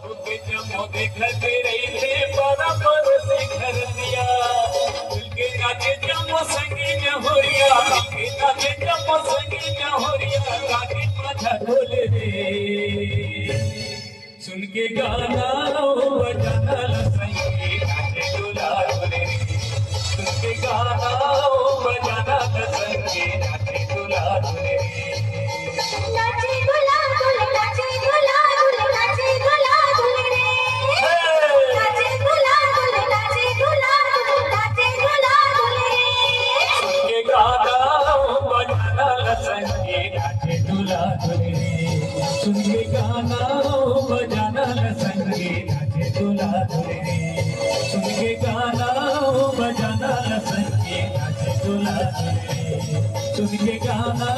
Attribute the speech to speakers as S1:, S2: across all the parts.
S1: होके जमो देखते रही थे पारा पर से घर दिया दिलके नाचे जमो संगी जहोरिया दिलके नाचे जमो संगी जहोरिया काके माझा ढोले रे सुन के गाना बजाना संगी नाचे डोला ढोले रे सुन के गाना बजाना संगी नाचे डोला ढोले रे
S2: नाचे डोला ढोले नाचे डोला ढोले नाचे डोला ढोले रे नाचे डोला ढोले नाचे डोला ढोले नाचे डोला ढोले रे
S1: के गाना बजाना संगे नाचे डोला ढोले रे सुन के गाना बजाना संगे नाचे डोला ढोले रे सुन के गाना बजाना संगे नाचे डोला ढोले रे सुन के गाना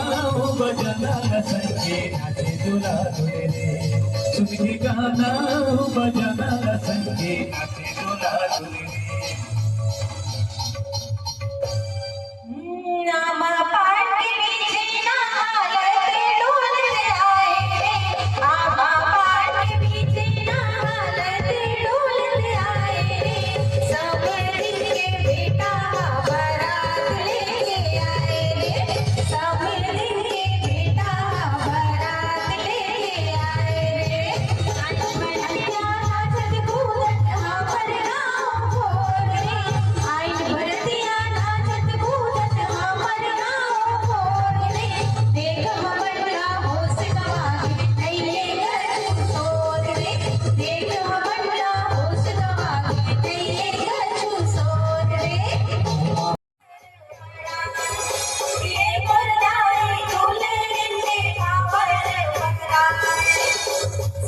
S1: बजाना संगे नाचे डोला ढोले रे सुन के गाना बजाना संगे नाचे डोला ढोले रे
S2: नामा पाटी बीजे नालते डोलते आए रे आमा पाटी बीजे नालते डोलते आए रे सब दिन के बेटा बारात लेके आए रे सब दिन के बेटा बारात लेके आए रे आज बढ़िया नाचत कूदत हमर गाँव भोर रे आज बढ़िया नाचत कूदत हमर गाँव भोर रे देख हमर होश गवा के नैले गछु सोर रे देख हमर होश गवा के नैले गछु सोर रे ये परदाई झूले रिंदे पावर पकड़ा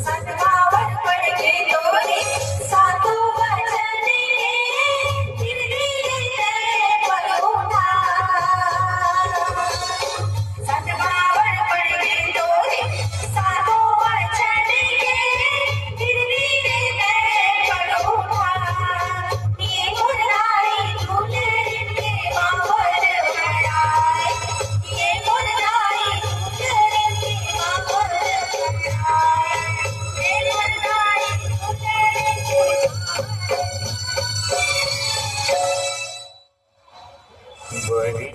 S2: सतवावर पड़ के तोरे सातों वचन धीरे धीरे पर उठा सतवावर पड़ के तोरे सातों वचन धीरे धीरे पर उठा ये मुरारी झूले रिंदे पावर पकड़ाए ये मुरारी झूले रिंदे पावर पकड़ाए ये मुरारी झूले रिंदे
S1: बड़ी